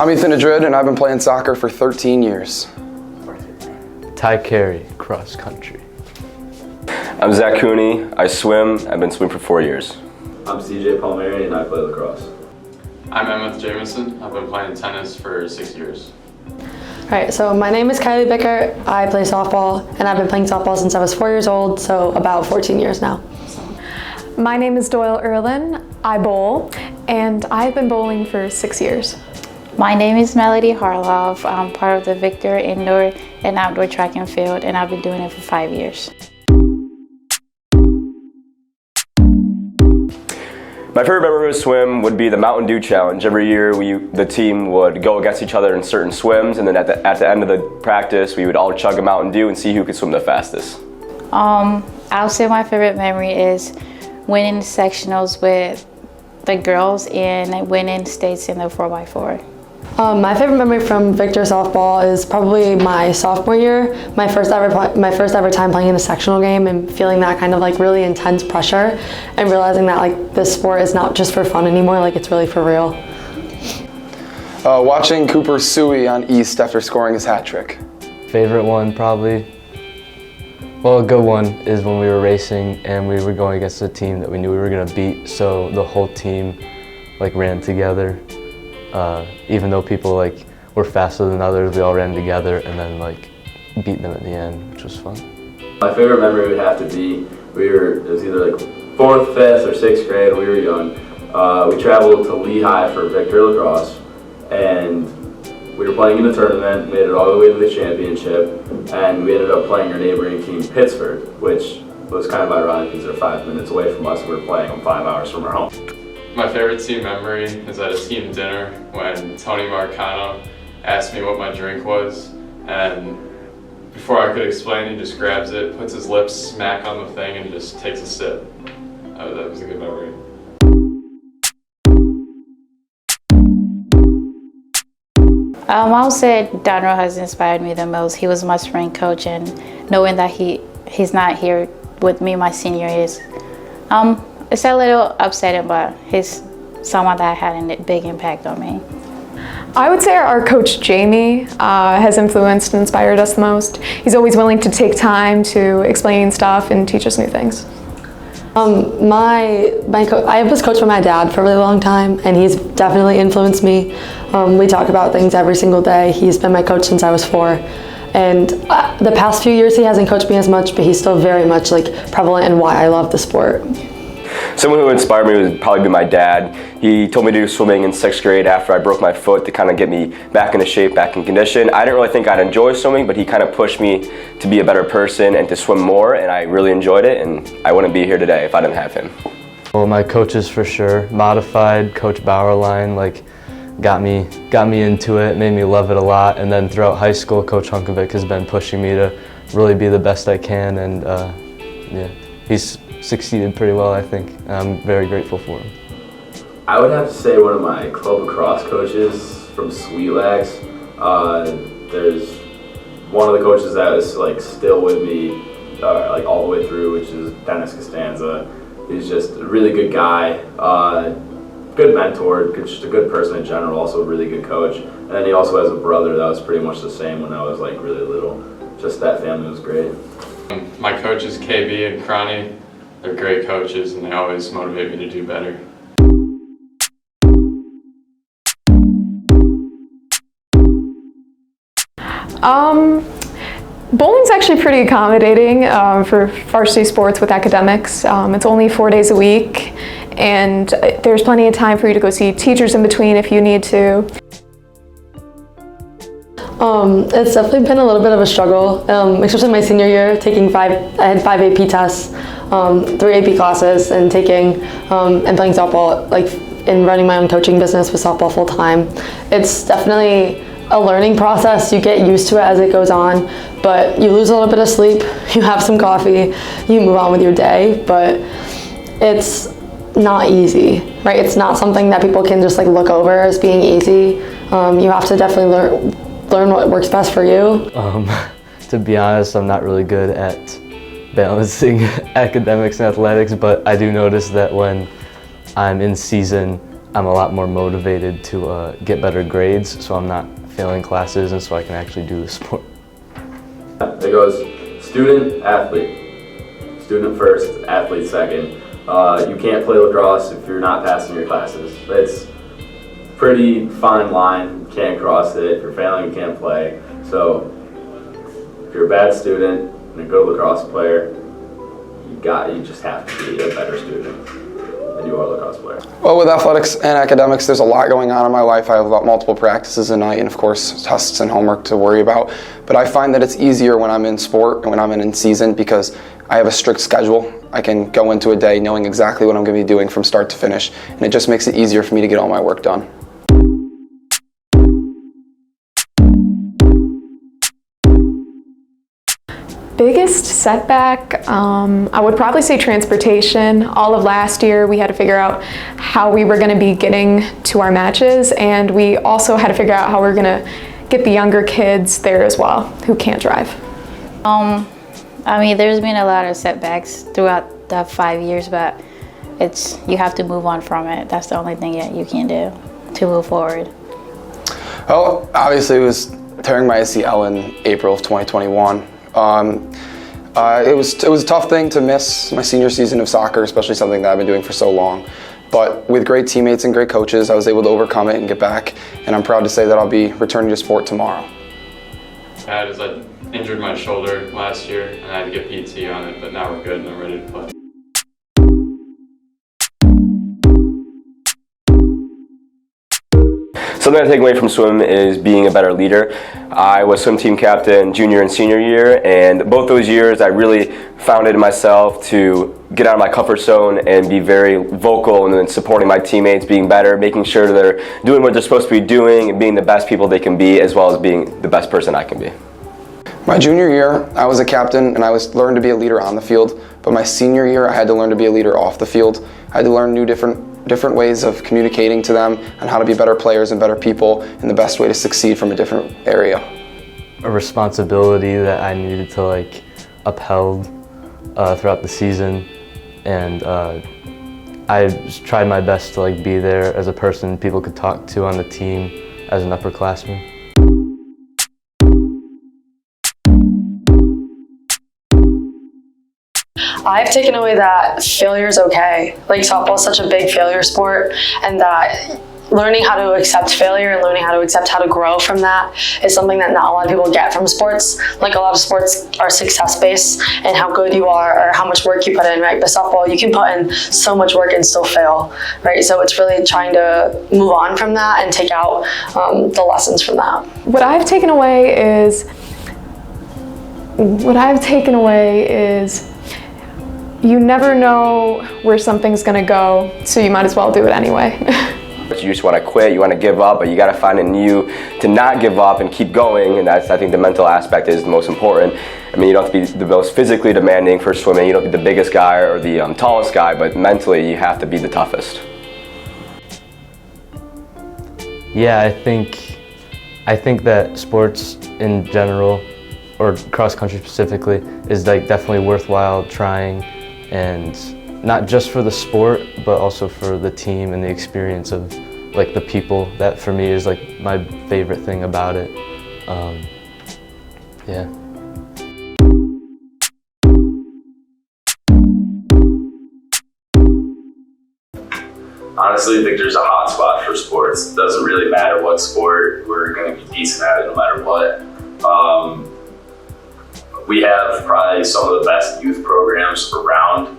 I'm Ethan Madrid, and I've been playing soccer for 13 years. Ty Carey, cross country. I'm Zach Cooney. I swim. I've been swimming for 4 years. I'm CJ Palmiere, and I play lacrosse. I'm Emmett Jamison. I've been playing tennis for 6 years. Alright, so my name is Kylie Bickert. I play softball, and I've been playing softball since I was 4 years old, so about 14 years now. My name is Doyle lerlan. I bowl, and I've been bowling for 6 years. My name is Meili Harlov. I'm part of the Bickert indoor and outdoor track and field, and I've been doing it for 5 years. My favorite memory of swim would be the Mountain Dew Challenge. Every year the team would go against each other in certain swims, and then at the end of the practice we would all chug a Mountain Dew and see who could swim the fastest. I'll say my favorite memory is winning sectionals with the girls and winning states in the 4x4. My favorite memory from Victor softball is probably my sophomore year, my first ever time playing in a sectional game and feeling that kind of like really intense pressure and realizing that like this sport is not just for fun anymore, like it's really for real. Watching Cooper Suey on East after scoring his hat trick. Favorite one probably, well, a good one is when we were racing and we were going against a team that we knew we were going to beat, so the whole team like ran together. Even though people like were faster than others, we all ran together and then like beat them at the end, which was fun. My favorite memory would have to be it was either like 4th, 5th, or 6th grade. We were young. We traveled to Lehigh for Palmiere Lacrosse, and we were playing in a tournament. Made it all the way to the championship, and we ended up playing our neighboring team, Pittsburgh, which was kind of ironic because they're 5 minutes away from us. We were playing them 5 hours from our home. My favorite team memory is at a team dinner when Tony Marcano asked me what my drink was, and before I could explain, he just grabs it, puts his lips smack on the thing, and just takes a sip. That was a good memory. I would say Donroe has inspired me the most. He was my spring coach, and knowing that he's not here with me my senior years, it's a little upsetting, but he's someone that had a big impact on me. I would say our coach Jamie has influenced and inspired us the most. He's always willing to take time to explain stuff and teach us new things. I was coached by my dad for a really long time, and he's definitely influenced me. We talk about things every single day. He's been my coach since I was 4. And the past few years he hasn't coached me as much, but he's still very much like prevalent in why I love the sport. Someone who inspired me would probably be my dad. He told me to do swimming in 6th grade after I broke my foot to kind of get me back into shape, back in condition. I didn't really think I'd enjoy swimming, but he kind of pushed me to be a better person and to swim more, and I really enjoyed it, and I wouldn't be here today if I didn't have him. Well, my coaches for sure. Modified, Coach Bauerlein, like got me into it, made me love it a lot, and then throughout high school, Coach Hunkovic has been pushing me to really be the best I can, and yeah, he's succeeded pretty well, I think. I'm very grateful for him. I would have to say one of my club lacrosse coaches from Sweet Lax. There's one of the coaches that is like still with me like all the way through, which is Dennis Costanza. He's just a really good guy, good mentor, just a good person in general, also a really good coach. And then he also has a brother that was pretty much the same when I was like really little. Just that family was great. My coaches KB and Cronny, they're great coaches and they always motivate me to do better. Bowling's actually pretty accommodating for varsity sports with academics. It's only 4 days a week, and there's plenty of time for you to go see teachers in between if you need to. It's definitely been a little bit of a struggle, especially my senior year, I had 5 AP tests, 3 AP classes, and and playing softball, and running my own coaching business with softball full time. It's definitely a learning process. You get used to it as it goes on, but you lose a little bit of sleep, you have some coffee, you move on with your day, but it's not easy, right? It's not something that people can just look over as being easy. You have to definitely learn what works best for you. To be honest, I'm not really good at balancing academics and athletics, but I do notice that when I'm in season, I'm a lot more motivated to get better grades, so I'm not failing classes, and so I can actually do the sport. It goes student, athlete. Student first, athlete second. You can't play lacrosse if you're not passing your classes. It's a pretty fine line. You can't cross it. If you're failing, you can't play. So if you're a bad student and a good lacrosse player, you just have to be a better student than you are a lacrosse player. Well, with athletics and academics, there's a lot going on in my life. I have about multiple practices a night and, of course, tests and homework to worry about. But I find that it's easier when I'm in sport and when I'm in season because I have a strict schedule. I can go into a day knowing exactly what I'm going to be doing from start to finish, and it just makes it easier for me to get all my work done. Biggest setback, I would probably say transportation. All of last year we had to figure out how we were going to be getting to our matches, and we also had to figure out how we were going to get the younger kids there as well who can't drive. I mean, there's been a lot of setbacks throughout the 5 years, but you have to move on from it. That's the only thing that you can do to move forward. Well, obviously it was tearing my ACL in April of 2021. It was a tough thing to miss my senior season of soccer, especially something that I've been doing for so long. But with great teammates and great coaches, I was able to overcome it and get back. And I'm proud to say that I'll be returning to sport tomorrow. I injured my shoulder last year and I had to get PT on it, but now we're good and I'm ready to play. Something I take away from swim is being a better leader. I was swim team captain junior and senior year, and both those years I really found it in myself to get out of my comfort zone and be very vocal and then supporting my teammates, being better, making sure they're doing what they're supposed to be doing and being the best people they can be, as well as being the best person I can be. My junior year, I was a captain and I learned to be a leader on the field, but my senior year I had to learn to be a leader off the field. I had to learn different ways of communicating to them and how to be better players and better people and the best way to succeed from a different area. A responsibility that I needed to upheld throughout the season, and I just tried my best to be there as a person people could talk to on the team as an upperclassman. I've taken away that failure is okay. Softball is such a big failure sport, and that learning how to accept failure and learning how to accept how to grow from that is something that not a lot of people get from sports. A lot of sports are success-based and how good you are or how much work you put in, right? But softball, you can put in so much work and still fail, right? So it's really trying to move on from that and take out the lessons from that. What I've taken away is you never know where something's gonna go, so you might as well do it anyway. You just want to quit, you want to give up, but you got to find in you to not give up and keep going, and I think the mental aspect is the most important. I mean, you don't have to be the most physically demanding for swimming, you don't have to be the biggest guy or the tallest guy, but mentally you have to be the toughest. Yeah, I think that sports in general, or cross country specifically, is definitely worthwhile trying, and not just for the sport, but also for the team and the experience of the people. That for me is my favorite thing about it. Yeah. Honestly, I think there's a hot spot for sports. It doesn't really matter what sport, we're going to be decent at it no matter what. We have probably some of the best youth programs around,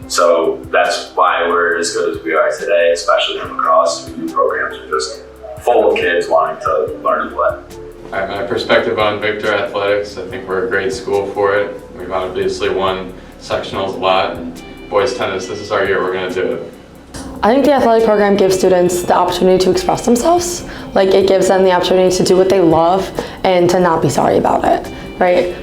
so that's why we're as good as we are today, especially in lacrosse. We do programs that are just full of kids wanting to learn and play. All right, my perspective on Bickert athletics, I think we're a great school for it. We've obviously won sectionals a lot, and boys tennis, this is our year, we're going to do it. I think the athletic program gives students the opportunity to express themselves. It gives them the opportunity to do what they love and to not be sorry about it, right?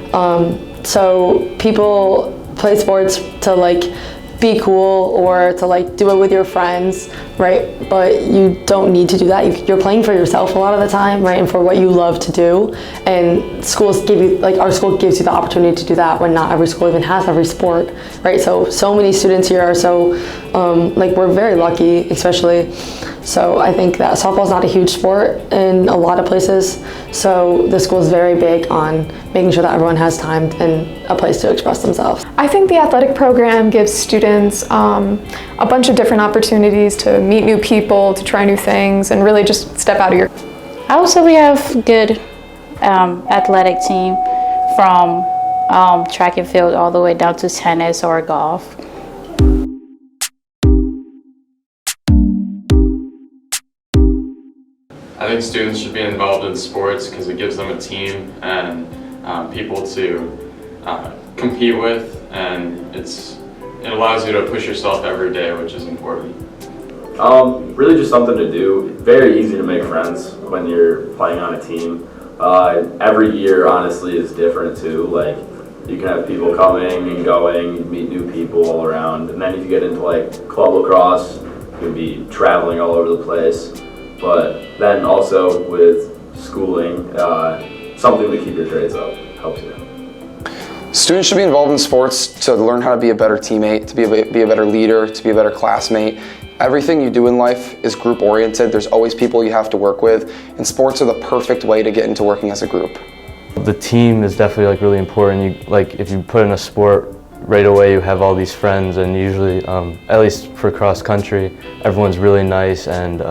So people play sports to be cool or to do it with your friends, right? But you don't need to do that. You're playing for yourself a lot of the time, right? And for what you love to do. And schools give you, our school gives you the opportunity to do that when not every school even has every sport, right? So many students here are so, we're very lucky, especially So I think that softball is not a huge sport in a lot of places. So the school is very big on making sure that everyone has time and a place to express themselves. I think the athletic program gives students a bunch of different opportunities to meet new people, to try new things, and really just step out of your... I would say we have good athletic team from track and field all the way down to tennis or golf. I think students should be involved in sports because it gives them a team and people to compete with, and it allows you to push yourself every day, which is important. Really just something to do. Very easy to make friends when you're playing on a team. Every year, honestly, is different too. Like, you can have people coming and going, you meet new people all around, and then if you get into like club lacrosse, you'll be traveling all over the place. But then also with schooling, something to keep your grades up helps you. Students should be involved in sports to learn how to be a better teammate, to be a better leader, to be a better classmate. Everything you do in life is group oriented. There's always people you have to work with, and sports are the perfect way to get into working as a group. The team is definitely really important. If you put in a sport, right away you have all these friends, and usually, at least for cross country, everyone's really nice, and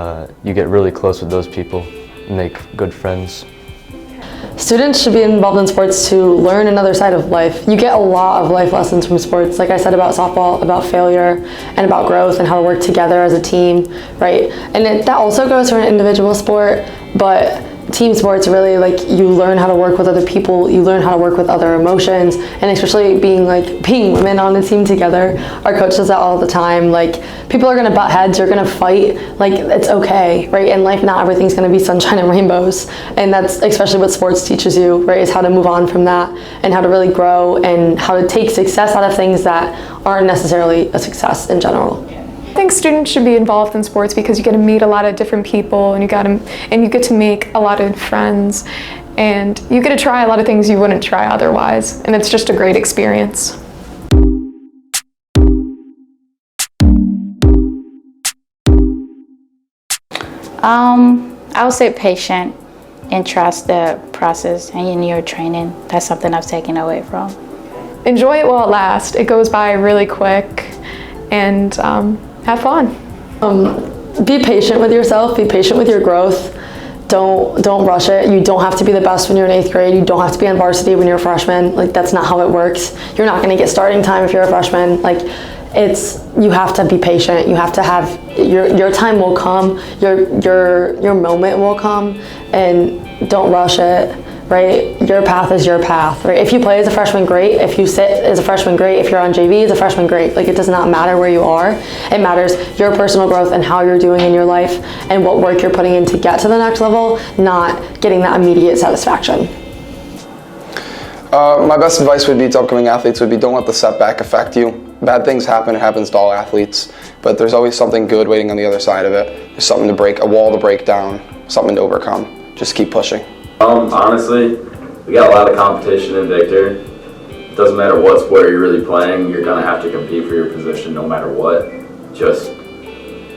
you get really close with those people and make good friends. Students should be involved in sports to learn another side of life. You get a lot of life lessons from sports, like I said about softball, about failure, and about growth and how to work together as a team, right? And that also goes for an individual sport, but team sports really, like, you learn how to work with other people, you learn how to work with other emotions, and especially being women on a team together. Our coach does that all the time. Like, people are gonna butt heads, you're gonna fight, like, it's okay, right? In life, not everything's gonna be sunshine and rainbows, and that's especially what sports teaches you, right? Is how to move on from that and how to really grow and how to take success out of things that aren't necessarily a success in general. I think students should be involved in sports because you get to meet a lot of different people, and you get to make a lot of friends, and you get to try a lot of things you wouldn't try otherwise, and it's just a great experience. I would say patient and trust the process and in your training. That's something I've taken away from. Enjoy it while it lasts. It goes by really quick, and have fun. Be patient with yourself, be patient with your growth. Don't rush it. You don't have to be the best when you're in 8th grade. You don't have to be on varsity when you're a freshman. Like, that's not how it works. You're not gonna get starting time if you're a freshman. Like, you have to be patient. You have to have, your time will come, your moment will come, and don't rush it. Right? Your path is your path, right? If you play as a freshman, great. If you sit as a freshman, great. If you're on JV as a freshman, great. Like, it does not matter where you are. It matters your personal growth and how you're doing in your life and what work you're putting in to get to the next level, not getting that immediate satisfaction. My best advice would be to upcoming athletes would be, don't let the setback affect you. Bad things happen, it happens to all athletes, but there's always something good waiting on the other side of it. There's something to break, a wall to break down, something to overcome. Just keep pushing. Honestly, we got a lot of competition in Bickert. Doesn't matter what sport you're really playing, you're gonna have to compete for your position no matter what. Just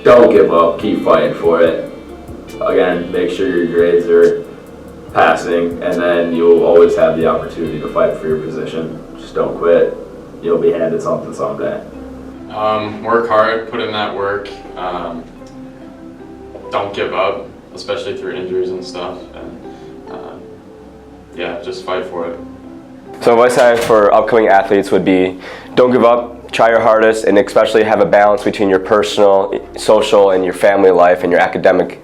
don't give up, keep fighting for it. Again, make sure your grades are passing, and then you'll always have the opportunity to fight for your position. Just don't quit. You'll be handed something someday. Work hard, put in that work. Don't give up, especially through injuries and stuff. And yeah, just fight for it. So advice I have for upcoming athletes would be, don't give up, try your hardest, and especially have a balance between your personal, social, and your family life and your academics.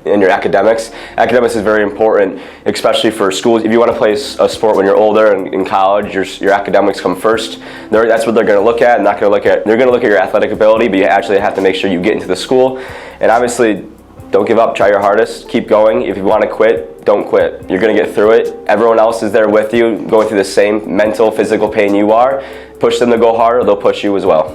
Academics is very important, especially for schools. If you want to play a sport when you're older and in college, your academics come first. That's what they're going to look at. They're going to look at your athletic ability, but you actually have to make sure you get into the school. And obviously, don't give up, try your hardest, keep going. If you want to quit, don't quit. You're going to get through it. Everyone else is there with you, going through the same mental, physical pain you are. Push them to go harder, they'll push you as well.